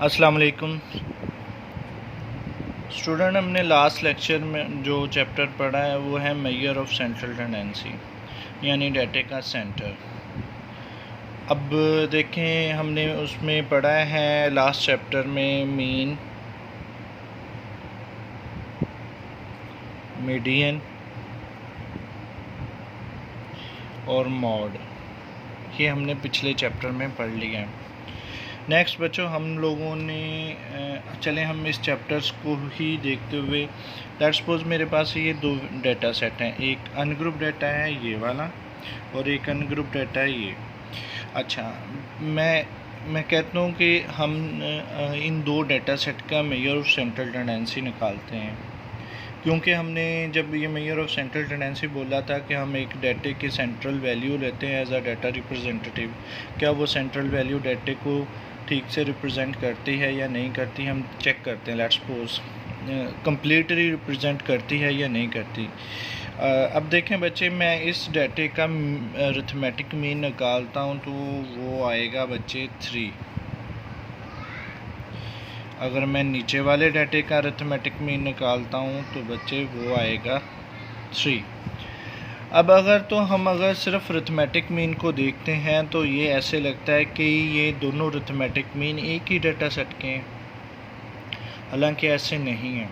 अस्सलाम वालेकुम स्टूडेंट। हमने लास्ट लेक्चर में जो चैप्टर पढ़ा है वो है मेजर ऑफ सेंट्रल टेंडेंसी यानी डाटा का सेंटर। अब देखें, हमने उसमें पढ़ा है लास्ट चैप्टर में मीन, मीडियन और मॉड। ये हमने पिछले चैप्टर में पढ़ लिया है। नेक्स्ट बच्चों, हम लोगों ने चले हम इस चैप्टर्स को ही देखते हुए, लेट्स सपोज मेरे पास ये दो डाटा सेट हैं, एक अनग्रुप डाटा है ये वाला और एक अनग्रुप डाटा है ये। अच्छा, मैं कहता हूँ कि हम इन दो डाटा सेट का मेजर ऑफ सेंट्रल टेंडेंसी निकालते हैं, क्योंकि हमने जब ये मेजर ऑफ सेंट्रल टेंडेंसी बोला था कि हम एक डाटे की सेंट्रल वैल्यू लेते हैं एज अ डाटा रिप्रेजेंटेटिव, क्या वो सेंट्रल वैल्यू डाटे को ठीक से रिप्रेजेंट करती है या नहीं करती, हम चेक करते हैं। लेट्स सपोज कम्प्लीटली रिप्रेजेंट करती है या नहीं करती। अब देखें बच्चे, मैं इस डाटे का अरिथमेटिक मीन निकालता हूँ तो वो आएगा बच्चे 3। अगर मैं नीचे वाले डाटे का अरिथमेटिक मीन निकालता हूँ तो बच्चे वो आएगा 3। अब अगर सिर्फ अरिथमेटिक मीन को देखते हैं तो ये ऐसे लगता है कि ये दोनों अरिथमेटिक मीन एक ही डाटा सेट के हैं, हालांकि ऐसे नहीं है।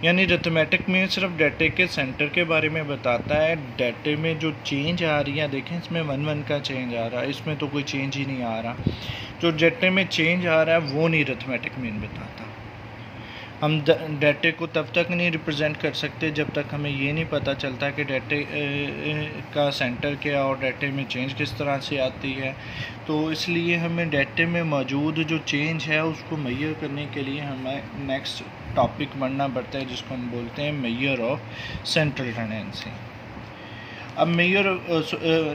यानी अरिथमेटिक मीन सिर्फ डाटे के सेंटर के बारे में बताता है। डाटे में जो चेंज आ रही है, देखें इसमें 1 1 का चेंज आ रहा है, इसमें तो कोई चेंज ही नहीं आ रहा। जो डाटे में चेंज आ रहा है वो नहीं अरिथमेटिक मीन बताता। हम डाटे को तब तक नहीं रिप्रेजेंट कर सकते जब तक हमें ये नहीं पता चलता कि डाटे का सेंटर क्या और डाटे में चेंज किस तरह से आती है। तो इसलिए हमें डाटे में मौजूद जो चेंज है उसको मेजर करने के लिए हमें नेक्स्ट टॉपिक पढ़ना पड़ता है, जिसको हम बोलते हैं मेजर ऑफ सेंट्रल टेंडेंसी। अब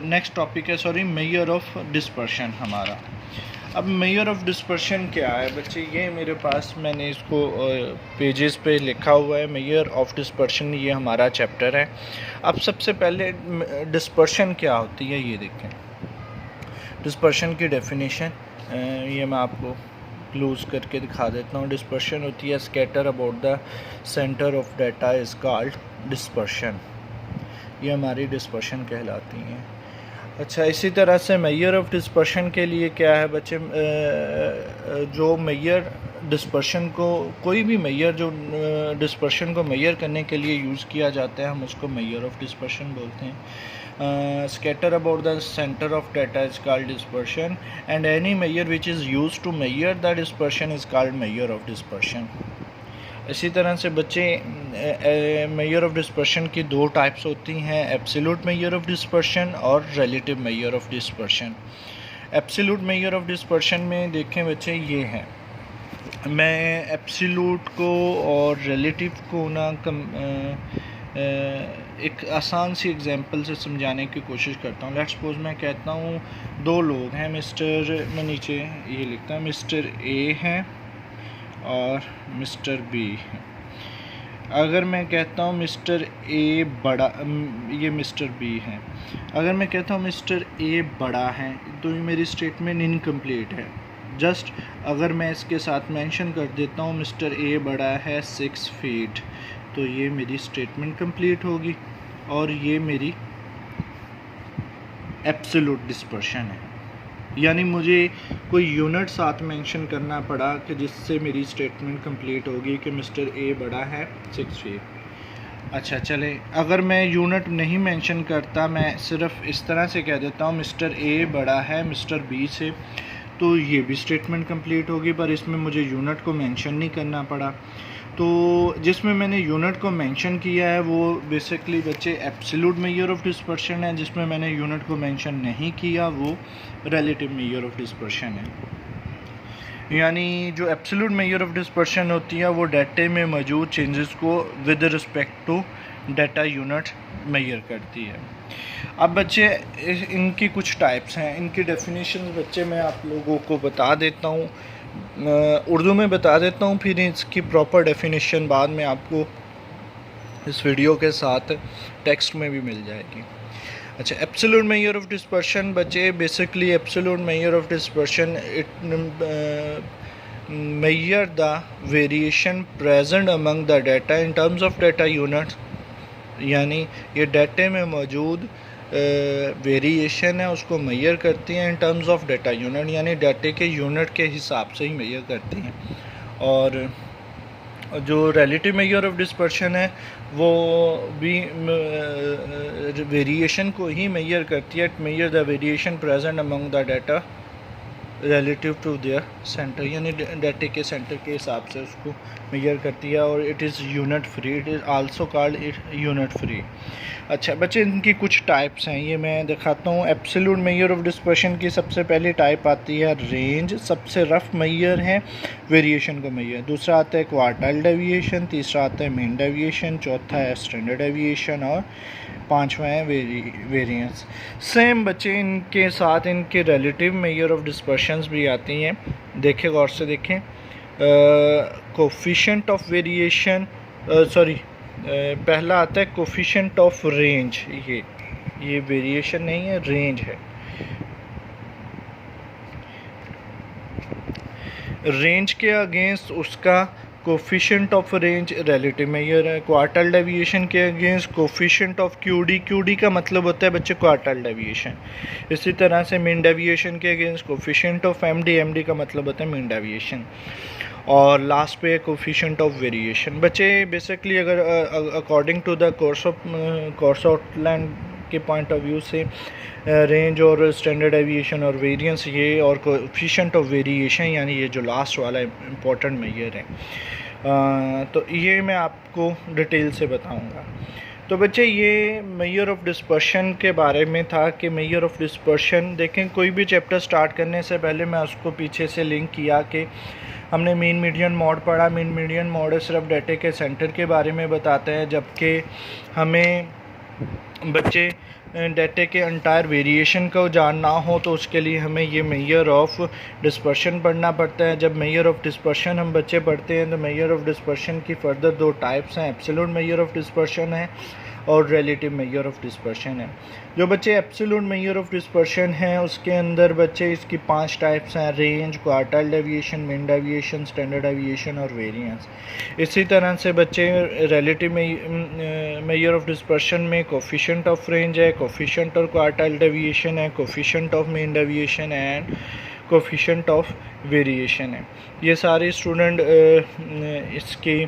नेक्स्ट टॉपिक है मेजर ऑफ डिस्पर्शन हमारा। अब मेजर ऑफ डिस्पर्शन क्या है बच्चे, ये मेरे पास मैंने इसको पेजेस पे लिखा हुआ है। मेजर ऑफ डिस्पर्शन ये हमारा चैप्टर है। अब सबसे पहले डिस्पर्शन क्या होती है ये देखें। डिस्पर्शन की डेफिनेशन ये मैं आपको क्लोज करके दिखा देता हूँ। डिस्पर्शन होती है scatter about the centre of data is called dispersion. ये हमारी डिस्पर्शन कहलाती हैं। अच्छा, इसी तरह से मेजर ऑफ डिस्पर्शन के लिए क्या है बच्चे, जो मेजर डिस्पर्शन को, कोई भी मेजर जो डिस्पर्शन को मेजर करने के लिए यूज़ किया जाता है हम उसको मेजर ऑफ डिस्पर्शन बोलते हैं। Scatter about the centre of data is called dispersion and any measure which is used to measure the dispersion is called measure of dispersion. इसी तरह से बच्चे मेजर ऑफ डिस्पर्शन की दो टाइप्स होती हैं, एब्सोल्यूट मेजर ऑफ डिस्पर्शन और relative major of dispersion. Absolute major of dispersion में देखें बच्चे ये हैं, मैं एब्सोल्यूट को और रिलेटिव को ना एक आसान सी एग्जांपल से समझाने की कोशिश करता हूँ। लेट्स सपोज मैं कहता हूँ दो लोग हैं, मैं नीचे ये लिखता हूँ मिस्टर ए हैं और मिस्टर बी है। अगर मैं कहता हूँ मिस्टर ए बड़ा, ये मिस्टर बी है। अगर मैं कहता हूँ मिस्टर ए बड़ा है तो ये मेरी स्टेटमेंट इनकम्प्लीट है। जस्ट अगर मैं इसके साथ मेंशन कर देता हूँ मिस्टर ए बड़ा है 6 फीट, तो ये मेरी स्टेटमेंट कंप्लीट होगी और ये मेरी एब्सोल्यूट डिस्पर्शन है। यानी मुझे कोई यूनिट साथ मेंशन करना पड़ा कि जिससे मेरी स्टेटमेंट कंप्लीट होगी कि मिस्टर ए बड़ा है 6 फीट। अच्छा चले, अगर मैं यूनिट नहीं मेंशन करता, मैं सिर्फ इस तरह से कह देता हूँ मिस्टर ए बड़ा है मिस्टर बी से, तो ये भी स्टेटमेंट कंप्लीट होगी, पर इसमें मुझे यूनिट को मेंशन नहीं करना पड़ा। तो जिसमें मैंने यूनिट को मेंशन किया है वो बेसिकली बच्चे एब्सोल्यूट मेजर ऑफ डिस्पर्शन है, जिसमें मैंने यूनिट को मेंशन नहीं किया वो रिलेटिव मेजर ऑफ डिस्पर्शन है। यानी जो एब्सोल्यूट मेजर ऑफ डिस्पर्शन होती है वो डाटे में मौजूद चेंजेस को with respect to data unit measure करती है। अब बच्चे इनकी कुछ टाइप्स हैं, इनकी डेफिनेशन बच्चे मैं आप लोगों को बता देता हूँ, उर्दू में बता देता हूँ, फिर इसकी प्रॉपर डेफिनेशन बाद में आपको इस वीडियो के साथ टेक्स्ट में भी मिल जाएगी। अच्छा, एब्सोल्यूट मेजर ऑफ डिस्पर्शन बच्चे basically absolute major of dispersion it measure the variation present among the data in terms of data units, यानी ये डाटे में मौजूद वेरिएशन है उसको मेजर करती हैं in terms of data unit, यानी डाटे के यूनिट के हिसाब से ही मेजर करती हैं। और जो रिलेटिव मेजर ऑफ डिस्पर्शन है वो भी वेरिएशन को ही मेजर करती है। It measure the variation present among the data relative to their centre, यानी डाटे के सेंटर के हिसाब से उसको मेजर करती है। और it is unit free, it is also called it unit free. अच्छा बच्चे, इनकी कुछ टाइप्स हैं, ये मैं दिखाता हूँ। एब्सोल्यूट मेजर ऑफ डिस्पर्शन की सबसे पहली टाइप आती है रेंज, सबसे रफ मेजर है वेरिएशन का मेजर। दूसरा आता है क्वार्टाइल डेविएशन, तीसरा आता है मीन डेविएशन, चौथा है स्टैंडर्ड डेविएशन और पांचवा है वेरिएंस। सेम बच्चे इनके साथ इनके रिलेटिव मेजर ऑफ डिस्पर्शंस भी आती हैं। देखें, गौर से देखें। कोफिशिएंट ऑफ वेरिएशन, पहला आता है कोफिशिएंट ऑफ रेंज। ये वेरिएशन नहीं है, रेंज है। रेंज के अगेंस्ट उसका coefficient of range relative major है। क्वार्टाइल डेविएशन के अगेंस्ट कोफिशिएंट ऑफ क्यूडी का मतलब होता है बच्चे क्वार्टाइल डेविएशन। इसी तरह से मीन डेविएशन के अगेंस्ट कोफिशिएंट ऑफ एमडी का मतलब होता है मीन डेविएशन। और लास्ट पे कोफिशिएंट ऑफ वेरिएशन। बच्चे बेसिकली अगर according to the course outline के पॉइंट ऑफ व्यू से रेंज और स्टैंडर्ड डेविएशन और वेरिएंस ये, और कोफिशिएंट ऑफ वेरिएशन यानी ये जो लास्ट वाला इम्पोर्टेंट मेजर है, तो ये मैं आपको डिटेल से बताऊंगा। तो बच्चे ये मेजर ऑफ डिस्पर्शन के बारे में था कि मेजर ऑफ डिस्पर्शन, देखें कोई भी चैप्टर स्टार्ट करने से पहले मैं उसको पीछे से लिंक किया कि हमने मीन मीडियन मॉड पढ़ा। मीन मीडियन मॉड सिर्फ डाटे के सेंटर के बारे में बताते हैं, जबकि हमें बच्चे डाटे के एंटायर वेरिएशन को जानना हो तो उसके लिए हमें ये मेजर ऑफ डिस्पर्शन पढ़ना पड़ता है। जब मेजर ऑफ डिस्पर्शन हम बच्चे पढ़ते हैं तो मेजर ऑफ डिस्पर्शन की फर्दर दो टाइप्स हैं, एब्सोल्यूट मेजर ऑफ डिस्पर्शन है और रिलेटिव मेजर ऑफ डिस्पर्शन है। जो बच्चे एब्सोल्यूट मेजर ऑफ डिस्पर्शन है उसके अंदर बच्चे इसकी 5 टाइप्स हैं, range, quartile deviation, mean deviation, standard deviation और वेरिएंस। इसी तरह से बच्चे रिलेटिव मेजर ऑफ डिस्पर्शन में कोफिशिएंट ऑफ रेंज है, कोफिशिएंट और क्वार्टाइल डेविएशन है, coefficient of mean deviation and coefficient of variation है। ये सारे स्टूडेंट इसकी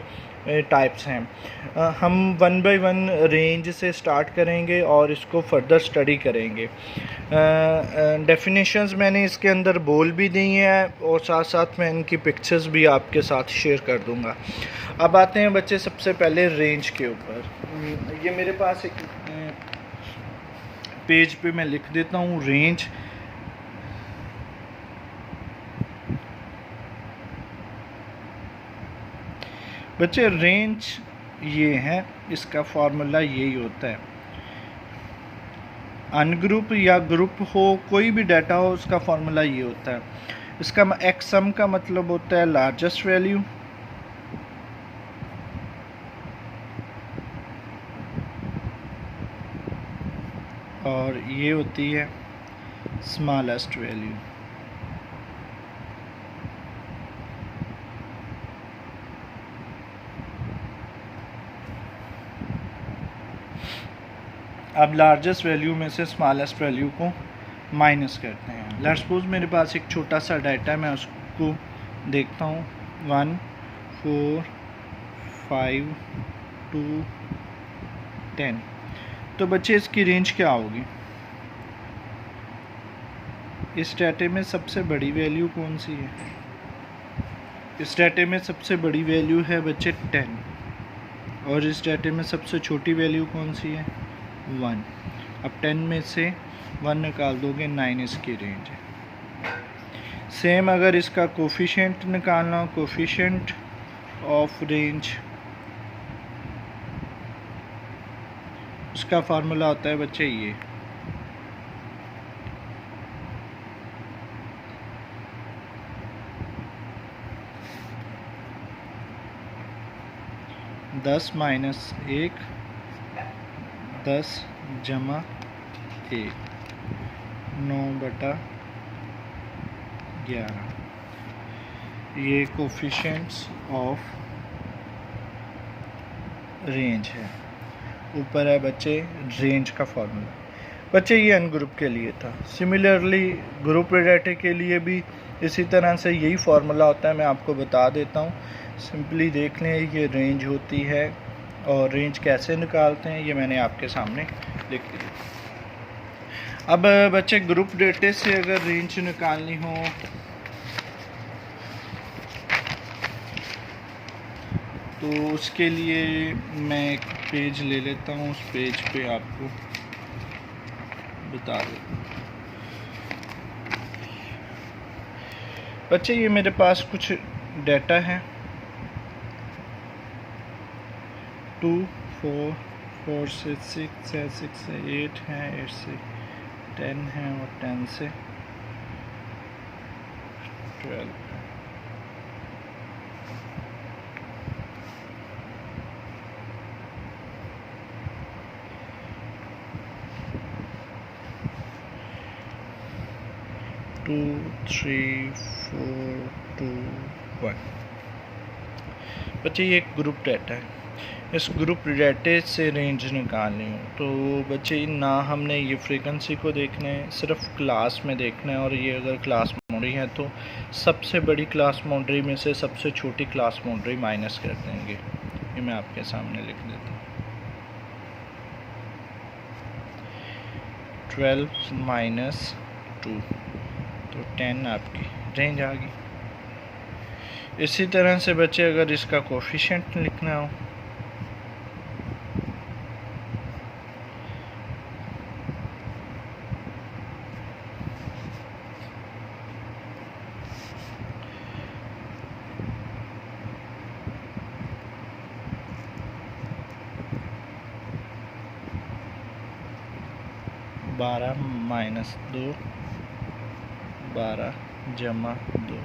टाइप्स हैं। हम 1 बाय 1 रेंज से स्टार्ट करेंगे और इसको फर्दर स्टडी करेंगे। डेफिनेशंस मैंने इसके अंदर बोल भी दी हैं और साथ साथ मैं इनकी पिक्चर्स भी आपके साथ शेयर कर दूंगा। अब आते हैं बच्चे सबसे पहले रेंज के ऊपर। ये मेरे पास एक पेज पे मैं लिख देता हूँ रेंज। बच्चे रेंज ये है, इसका फॉर्मूला यही होता है। अनग्रुप या ग्रुप हो, कोई भी डाटा हो, उसका फॉर्मूला ये होता है। इसका एक्सम का मतलब होता है लार्जेस्ट वैल्यू, और ये होती है स्मॉलेस्ट वैल्यू। अब लार्जेस्ट वैल्यू में से स्मॉलेस्ट वैल्यू को माइनस करते हैं। लेट्स सपोज मेरे पास एक छोटा सा डाटा है, मैं उसको देखता हूँ 1 4 5 2 10। तो बच्चे इसकी रेंज क्या होगी? इस डाटे में सबसे बड़ी वैल्यू कौन सी है? इस डाटे में सबसे बड़ी वैल्यू है बच्चे 10, और इस डाटे में सबसे छोटी वैल्यू कौन सी है? 1। अब 10 में से 1 निकाल दोगे, 9 इसकी रेंज है। सेम अगर इसका कोफिशिएंट निकालना हो, कोफिशिएंट ऑफ रेंज, उसका फार्मूला होता है बच्चे ये, दस माइनस 1, 10 जमा 1, 9/11। ये कोफिशिएंट्स ऑफ रेंज है। ऊपर है बच्चे रेंज का फॉर्मूला। बच्चे ये अन ग्रुप के लिए था। सिमिलरली ग्रुप डाटा के लिए भी इसी तरह से यही फार्मूला होता है, मैं आपको बता देता हूँ। सिंपली देख लें, ये रेंज होती है और रेंज कैसे निकालते हैं ये मैंने आपके सामने लिख दिया। अब बच्चे ग्रुप डेटे से अगर रेंज निकालनी हो तो उसके लिए मैं एक पेज ले लेता हूँ, उस पेज पे आपको बता देता हूँ। बच्चे ये मेरे पास कुछ डाटा है, 2 4 4 से 6 है, 6 से 8 है, 8 से 10 है और 10 से 12 है। टू 3 4 2 1। बच्चे ये एक ग्रुप डाटा है। इस ग्रुप डाटे से रेंज निकालनी हो तो बच्चे ना हमने ये फ्रीक्वेंसी को देखना है, सिर्फ क्लास में देखना है। और ये अगर क्लास बाउंड्री है तो सबसे बड़ी क्लास बाउंड्री में से सबसे छोटी क्लास बाउंड्री माइनस कर देंगे। ये मैं आपके सामने लिख देता हूँ। 12 माइनस 2 तो 10 आपकी रेंज आ गई। इसी तरह से बच्चे अगर इसका कोफिशिएंट लिखना हो बारह माइनस 2 12 जमा 2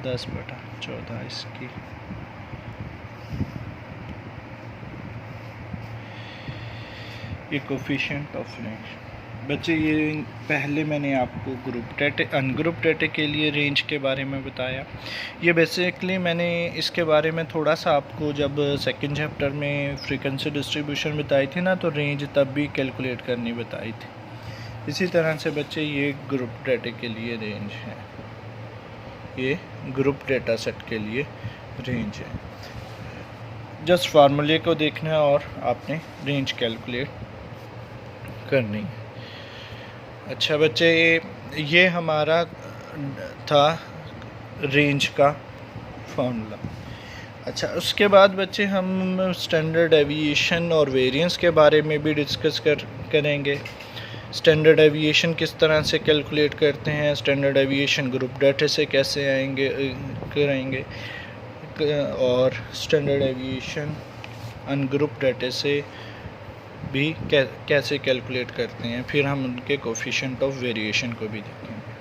10/14 इसकी ये कोफिशिएंट ऑफ रेंज। बच्चे ये पहले मैंने आपको ग्रुप डाटे अनग्रुप डाटे के लिए रेंज के बारे में बताया। ये बेसिकली मैंने इसके बारे में थोड़ा सा आपको जब सेकंड चैप्टर में फ्रीक्वेंसी डिस्ट्रीब्यूशन बताई थी ना, तो रेंज तब भी कैलकुलेट करनी बताई थी। इसी तरह से बच्चे ये ग्रुप डाटे के लिए रेंज है, ये ग्रुप डेटा सेट के लिए रेंज है। जस्ट फार्मूले को देखना है और आपने रेंज कैलकुलेट करनी है। अच्छा बच्चे ये हमारा था रेंज का फॉर्मूला। अच्छा उसके बाद बच्चे हम स्टैंडर्ड डेविएशन और वेरिएंस के बारे में भी डिस्कस करेंगे। स्टैंडर्ड डेविएशन किस तरह से कैलकुलेट करते हैं, स्टैंडर्ड डेविएशन ग्रुप डाटा से कैसे करेंगे और स्टैंडर्ड डेविएशन अनग्रुप डाटा से भी कैसे कैलकुलेट करते हैं। फिर हम उनके कोफिशिएंट ऑफ वेरिएशन को भी देखेंगे।